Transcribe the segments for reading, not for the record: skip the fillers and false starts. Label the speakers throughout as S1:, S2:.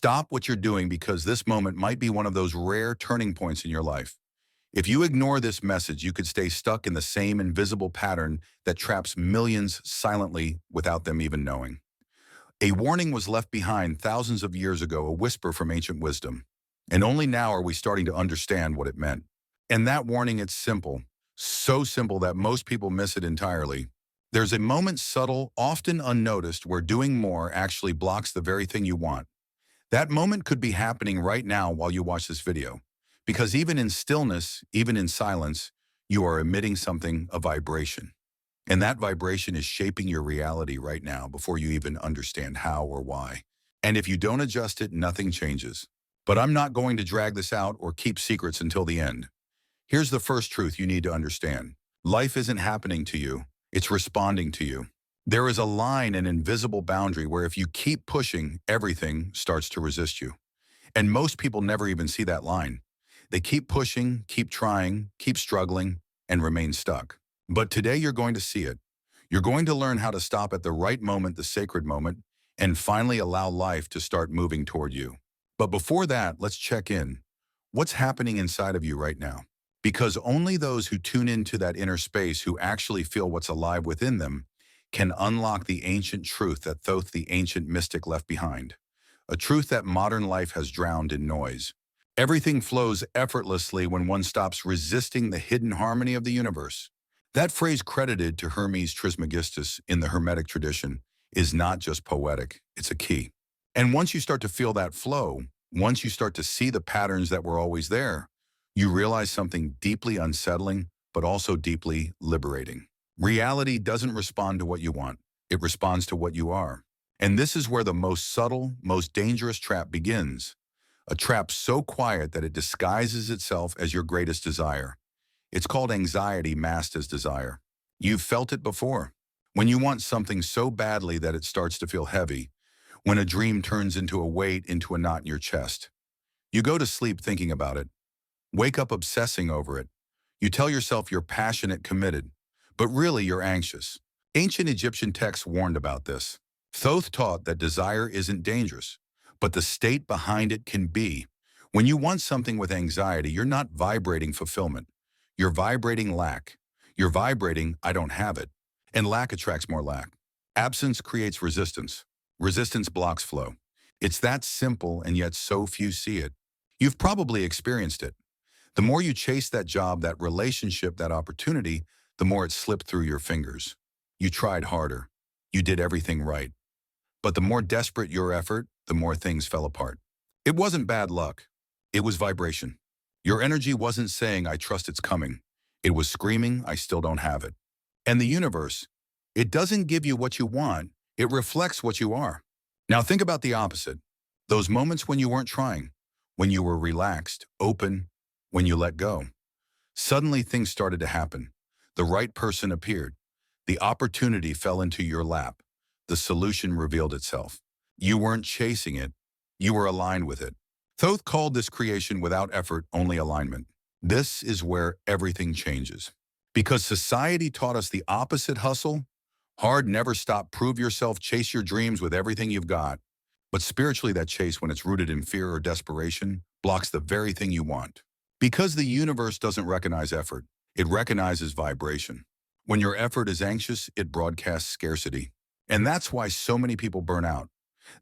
S1: Stop what you're doing because this moment might be one of those rare turning points in your life. If you ignore this message, you could stay stuck in the same invisible pattern that traps millions silently without them even knowing. A warning was left behind thousands of years ago, a whisper from ancient wisdom. And only now are we starting to understand what it meant. And that warning, it's simple, so simple that most people miss it entirely. There's a moment subtle, often unnoticed, where doing more actually blocks the very thing you want. That moment could be happening right now while you watch this video. Because even in stillness, even in silence, you are emitting something, a vibration. And that vibration is shaping your reality right now before you even understand how or why. And if you don't adjust it, nothing changes. But I'm not going to drag this out or keep secrets until the end. Here's the first truth you need to understand. Life isn't happening to you, it's responding to you. There is a line, an invisible boundary where if you keep pushing, everything starts to resist you. And most people never even see that line. They keep pushing, keep trying, keep struggling, and remain stuck. But today you're going to see it. You're going to learn how to stop at the right moment, the sacred moment, and finally allow life to start moving toward you. But before that, let's check in. What's happening inside of you right now? Because only those who tune into that inner space, who actually feel what's alive within them, can unlock the ancient truth that Thoth, the ancient mystic, left behind. A truth that modern life has drowned in noise. Everything flows effortlessly when one stops resisting the hidden harmony of the universe. That phrase, credited to Hermes Trismegistus in the Hermetic tradition, is not just poetic, it's a key. And once you start to feel that flow, once you start to see the patterns that were always there, you realize something deeply unsettling, but also deeply liberating. Reality doesn't respond to what you want, it responds to what you are. And this is where the most subtle, most dangerous trap begins. A trap so quiet that it disguises itself as your greatest desire. It's called anxiety masked as desire. You've felt it before. When you want something so badly that it starts to feel heavy, when a dream turns into a weight, into a knot in your chest. You go to sleep thinking about it, wake up obsessing over it. You tell yourself you're passionate, committed, but really you're anxious. Ancient Egyptian texts warned about this. Thoth taught that desire isn't dangerous, but the state behind it can be. When you want something with anxiety, you're not vibrating fulfillment. You're vibrating lack. You're vibrating, I don't have it. And lack attracts more lack. Absence creates resistance. Resistance blocks flow. It's that simple, and yet so few see it. You've probably experienced it. The more you chase that job, that relationship, that opportunity, the more it slipped through your fingers. You tried harder. You did everything right. But the more desperate your effort, the more things fell apart. It wasn't bad luck. It was vibration. Your energy wasn't saying, I trust it's coming. It was screaming, I still don't have it. And the universe, it doesn't give you what you want, it reflects what you are. Now think about the opposite. Those moments when you weren't trying, when you were relaxed, open, when you let go. Suddenly things started to happen. The right person appeared. The opportunity fell into your lap. The solution revealed itself. You weren't chasing it, you were aligned with it. Thoth called this creation without effort, only alignment. This is where everything changes. Because society taught us the opposite: hustle, hard, never stop, prove yourself, chase your dreams with everything you've got. But spiritually, that chase, when it's rooted in fear or desperation, blocks the very thing you want. Because the universe doesn't recognize effort, it recognizes vibration. When your effort is anxious, it broadcasts scarcity. And that's why so many people burn out.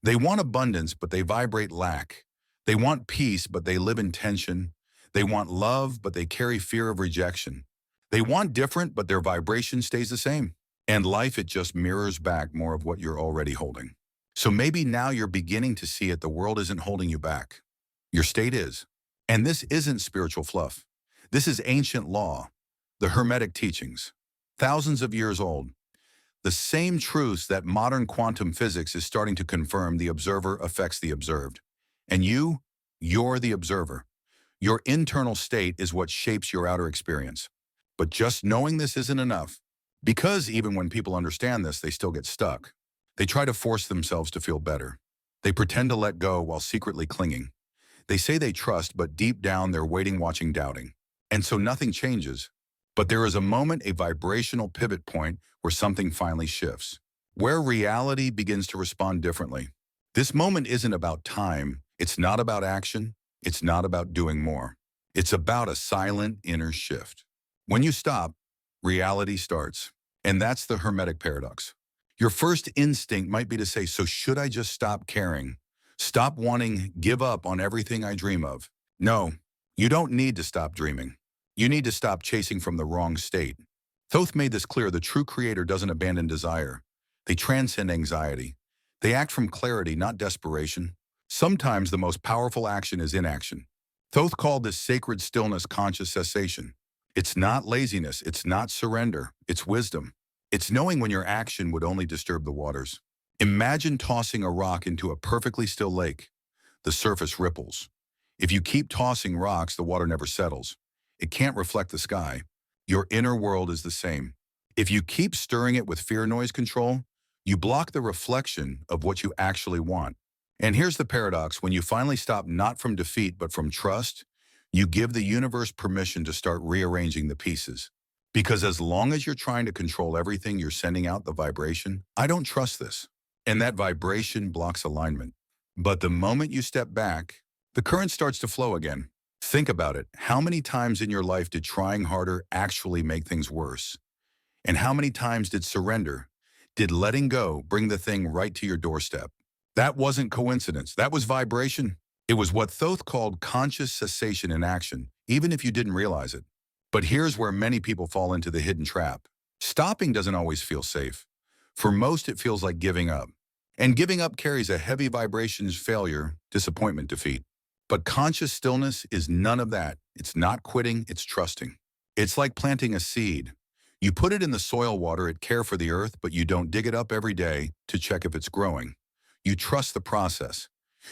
S1: They want abundance, but they vibrate lack. They want peace, but they live in tension. They want love, but they carry fear of rejection. They want different, but their vibration stays the same. And life, it just mirrors back more of what you're already holding. So maybe now you're beginning to see it. The world isn't holding you back. Your state is. And this isn't spiritual fluff. This is ancient law, the Hermetic teachings, thousands of years old. The same truths that modern quantum physics is starting to confirm. The observer affects the observed. And you're the observer. Your internal state is what shapes your outer experience. But just knowing this isn't enough. Because even when people understand this, they still get stuck. They try to force themselves to feel better. They pretend to let go while secretly clinging. They say they trust, but deep down they're waiting, watching, doubting. And so nothing changes. But there is a moment, a vibrational pivot point, where something finally shifts, where reality begins to respond differently. This moment isn't about time, It's not about action. It's not about doing more. It's about a silent inner shift. When you stop, reality starts. And that's the Hermetic paradox. Your first instinct might be to say, so should I just stop caring? Stop wanting, give up on everything I dream of? No, you don't need to stop dreaming. You need to stop chasing from the wrong state. Thoth made this clear: the true creator doesn't abandon desire. They transcend anxiety. They act from clarity, not desperation. Sometimes the most powerful action is inaction. Thoth called this sacred stillness conscious cessation. It's not laziness, it's not surrender, it's wisdom. It's knowing when your action would only disturb the waters. Imagine tossing a rock into a perfectly still lake. The surface ripples. If you keep tossing rocks, the water never settles. It can't reflect the sky. Your inner world is the same. If you keep stirring it with fear noise control, you block the reflection of what you actually want. And here's the paradox: when you finally stop, not from defeat but from trust, you give the universe permission to start rearranging the pieces. Because as long as you're trying to control everything, you're sending out the vibration, I don't trust this. And that vibration blocks alignment. But the moment you step back, the current starts to flow again. Think about it. How many times in your life did trying harder actually make things worse? And how many times did surrender, did letting go bring the thing right to your doorstep? That wasn't coincidence. That was vibration. It was what Thoth called conscious cessation in action, even if you didn't realize it. But here's where many people fall into the hidden trap. Stopping doesn't always feel safe. For most, it feels like giving up. And giving up carries a heavy vibrations: failure, disappointment, defeat. But conscious stillness is none of that. It's not quitting, it's trusting. It's like planting a seed. You put it in the soil, water it, care for the earth, but you don't dig it up every day to check if it's growing. You trust the process.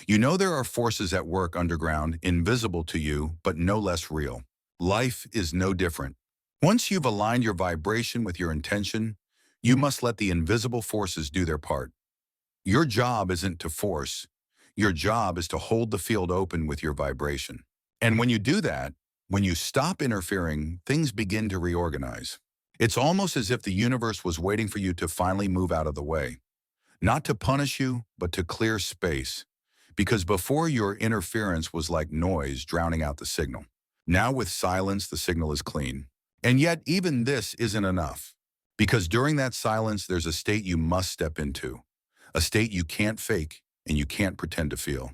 S1: You know there are forces at work underground, invisible to you, but no less real. Life is no different. Once you've aligned your vibration with your intention, you must let the invisible forces do their part. Your job isn't to force. Your job is to hold the field open with your vibration. And when you do that, when you stop interfering, things begin to reorganize. It's almost as if the universe was waiting for you to finally move out of the way. Not to punish you, but to clear space. Because before, your interference was like noise drowning out the signal. Now with silence, the signal is clean. And yet even this isn't enough. Because during that silence, there's a state you must step into. A state you can't fake and you can't pretend to feel.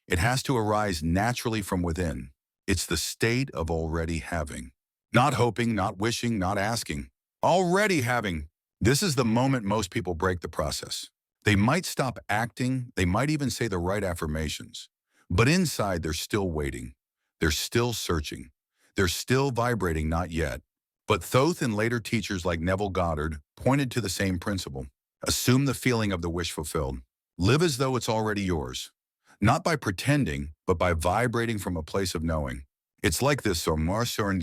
S1: It has to arise naturally from within. It's the state of already having. Not hoping, not wishing, not asking. Already having. This is the moment most people break the process. They might stop acting, they might even say the right affirmations. But inside, they're still waiting. They're still searching. They're still vibrating, not yet. But Thoth and later teachers like Neville Goddard pointed to the same principle. Assume the feeling of the wish fulfilled. Live as though it's already yours. Not by pretending, but by vibrating from a place of knowing. It's like this: when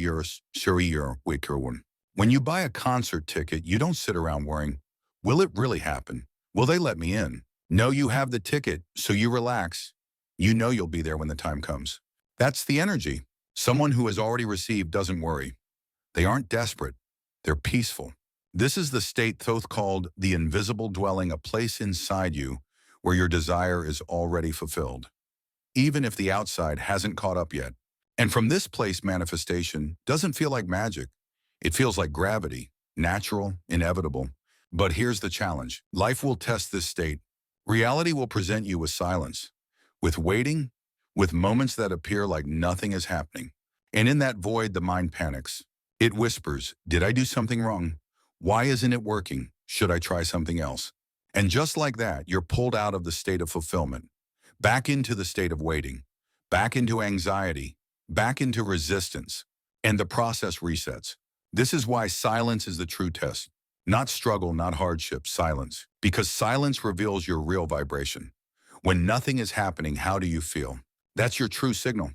S1: you buy a concert ticket, you don't sit around worrying, will it really happen? Will they let me in? No, you have the ticket, so you relax. You know you'll be there when the time comes. That's the energy. Someone who has already received doesn't worry. They aren't desperate. They're peaceful. This is the state Thoth called the invisible dwelling, a place inside you where your desire is already fulfilled, even if the outside hasn't caught up yet. And from this place, manifestation doesn't feel like magic. It feels like gravity, natural, inevitable. But here's the challenge. Life will test this state. Reality will present you with silence, with waiting, with moments that appear like nothing is happening. And in that void, the mind panics. It whispers, did I do something wrong? Why isn't it working? Should I try something else? And just like that, you're pulled out of the state of fulfillment, back into the state of waiting, back into anxiety, back into resistance, and the process resets. This is why silence is the true test. Not struggle, not hardship, silence. Because silence reveals your real vibration. When nothing is happening, how do you feel? That's your true signal.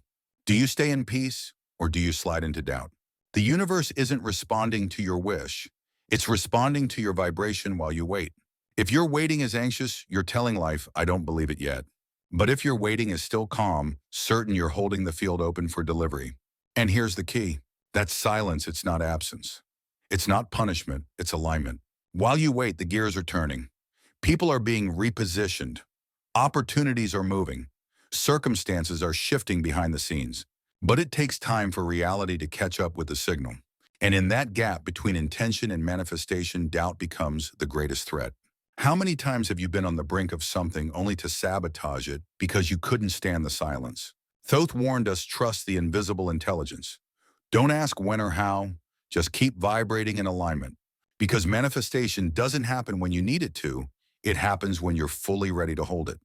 S1: Do you stay in peace or do you slide into doubt? The universe isn't responding to your wish. It's responding to your vibration while you wait. If your waiting is anxious, you're telling life, I don't believe it yet. But if your waiting is still calm, certain, you're holding the field open for delivery. And here's the key. That's silence, it's not absence. It's not punishment, it's alignment. While you wait, the gears are turning. People are being repositioned. Opportunities are moving. Circumstances are shifting behind the scenes, but it takes time for reality to catch up with the signal. And in that gap between intention and manifestation, doubt becomes the greatest threat. How many times have you been on the brink of something only to sabotage it because you couldn't stand the silence? Thoth warned us, trust the invisible intelligence. Don't ask when or how, just keep vibrating in alignment. Because manifestation doesn't happen when you need it to, it happens when you're fully ready to hold it.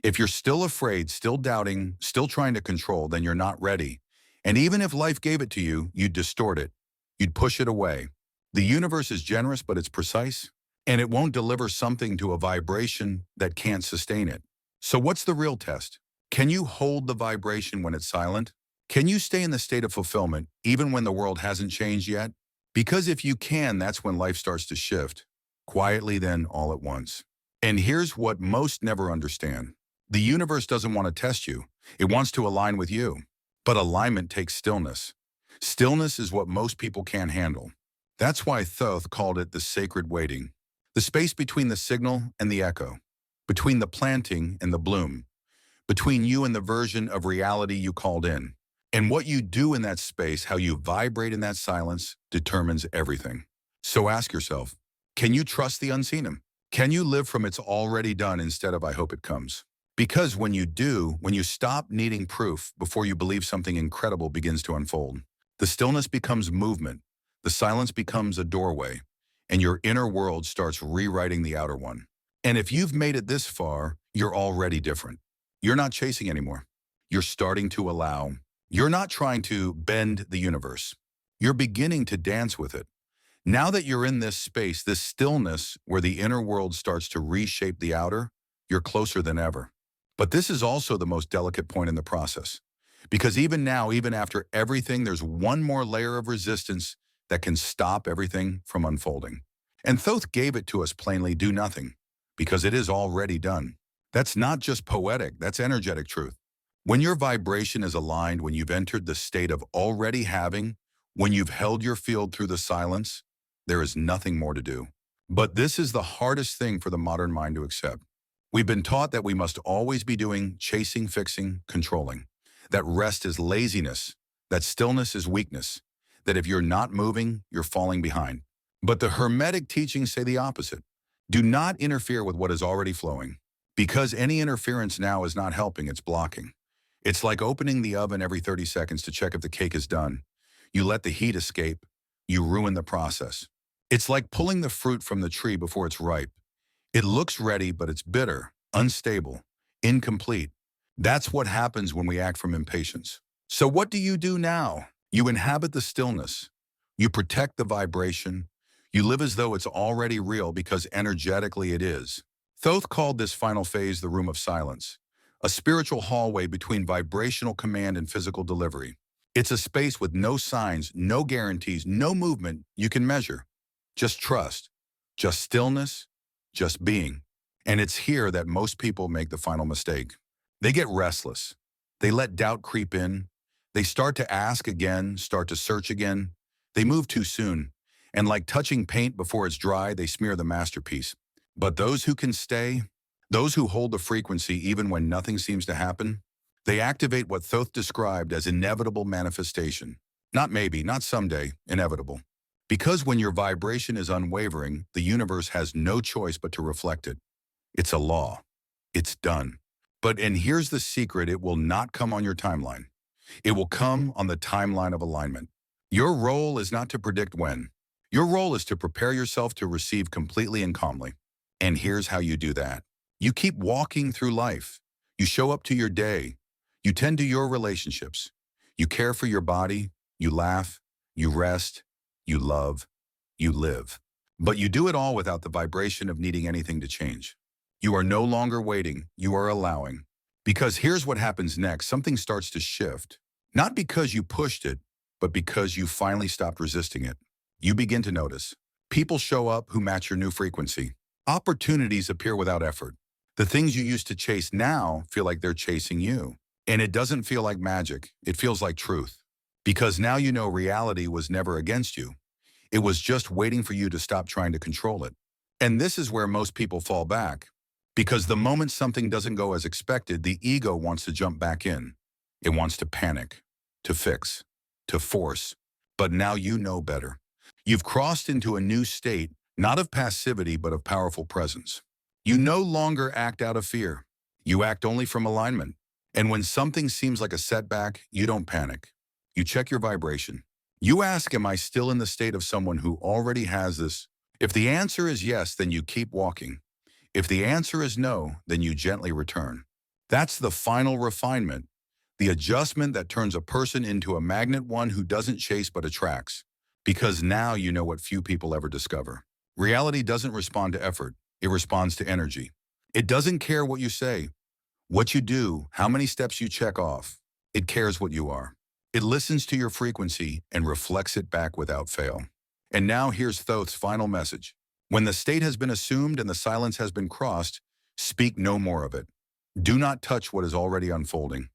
S1: If you're still afraid, still doubting, still trying to control, then you're not ready. And even if life gave it to you, you'd distort it. You'd push it away. The universe is generous, but it's precise, and it won't deliver something to a vibration that can't sustain it. So what's the real test? Can you hold the vibration when it's silent? Can you stay in the state of fulfillment even when the world hasn't changed yet? Because if you can, that's when life starts to shift. Quietly, then all at once. And here's what most never understand. The universe doesn't want to test you. It wants to align with you. But alignment takes stillness. Stillness is what most people can't handle. That's why Thoth called it the sacred waiting. The space between the signal and the echo. Between the planting and the bloom. Between you and the version of reality you called in. And what you do in that space, how you vibrate in that silence, determines everything. So ask yourself, can you trust the unseen? Can you live from it's already done instead of I hope it comes? Because when you do, when you stop needing proof before you believe something incredible begins to unfold, the stillness becomes movement, the silence becomes a doorway, and your inner world starts rewriting the outer one. And if you've made it this far, you're already different. You're not chasing anymore. You're starting to allow. You're not trying to bend the universe. You're beginning to dance with it. Now that you're in this space, this stillness where the inner world starts to reshape the outer, you're closer than ever. But this is also the most delicate point in the process. Because even now, even after everything, there's one more layer of resistance that can stop everything from unfolding. And Thoth gave it to us plainly, do nothing, because it is already done. That's not just poetic, that's energetic truth. When your vibration is aligned, when you've entered the state of already having, when you've held your field through the silence, there is nothing more to do. But this is the hardest thing for the modern mind to accept. We've been taught that we must always be doing, chasing, fixing, controlling. That rest is laziness, that stillness is weakness, that if you're not moving, you're falling behind. But the Hermetic teachings say the opposite. Do not interfere with what is already flowing, because any interference now is not helping, it's blocking. It's like opening the oven every 30 seconds to check if the cake is done. You let the heat escape, you ruin the process. It's like pulling the fruit from the tree before it's ripe. It looks ready, but it's bitter, unstable, incomplete. That's what happens when we act from impatience. So what do you do now? You inhabit the stillness. You protect the vibration. You live as though it's already real because energetically it is. Thoth called this final phase the room of silence, a spiritual hallway between vibrational command and physical delivery. It's a space with no signs, no guarantees, no movement you can measure. Just trust, just stillness, just being. And it's here that most people make the final mistake. They get restless. They let doubt creep in. They start to ask again, start to search again. They move too soon. And like touching paint before it's dry, they smear the masterpiece. But those who can stay, those who hold the frequency even when nothing seems to happen, they activate what Thoth described as inevitable manifestation. Not maybe, not someday, inevitable. Because when your vibration is unwavering, the universe has no choice but to reflect it. It's a law. It's done. And here's the secret, it will not come on your timeline. It will come on the timeline of alignment. Your role is not to predict when. Your role is to prepare yourself to receive completely and calmly. And here's how you do that. You keep walking through life. You show up to your day. You tend to your relationships. You care for your body. You laugh. You rest. You love. You live. But you do it all without the vibration of needing anything to change. You are no longer waiting. You are allowing. Because here's what happens next. Something starts to shift. Not because you pushed it, but because you finally stopped resisting it. You begin to notice. People show up who match your new frequency. Opportunities appear without effort. The things you used to chase now feel like they're chasing you. And it doesn't feel like magic. It feels like truth. Because now you know reality was never against you. It was just waiting for you to stop trying to control it. And this is where most people fall back. Because the moment something doesn't go as expected, the ego wants to jump back in. It wants to panic, to fix, to force. But now you know better. You've crossed into a new state, not of passivity, but of powerful presence. You no longer act out of fear. You act only from alignment. And when something seems like a setback, you don't panic. You check your vibration. You ask, am I still in the state of someone who already has this? If the answer is yes, then you keep walking. If the answer is no, then you gently return. That's the final refinement, the adjustment that turns a person into a magnet, one who doesn't chase but attracts. Because now you know what few people ever discover. Reality doesn't respond to effort, it responds to energy. It doesn't care what you say, what you do, how many steps you check off. It cares what you are. It listens to your frequency and reflects it back without fail. And now here's Thoth's final message. When the state has been assumed and the silence has been crossed, speak no more of it. Do not touch what is already unfolding.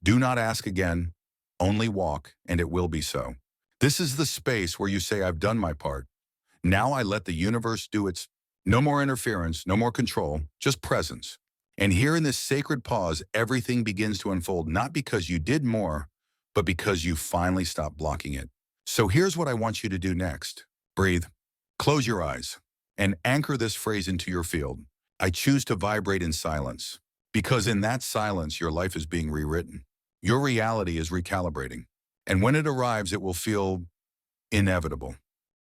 S1: Do not ask again, only walk, and it will be so. This is the space where you say, I've done my part. Now I let the universe do its. No more interference, no more control, just presence. And here in this sacred pause, everything begins to unfold, not because you did more, but because you finally stopped blocking it. So here's what I want you to do next. Breathe, close your eyes, and anchor this phrase into your field. I choose to vibrate in silence, because in that silence, your life is being rewritten. Your reality is recalibrating. And when it arrives, it will feel inevitable.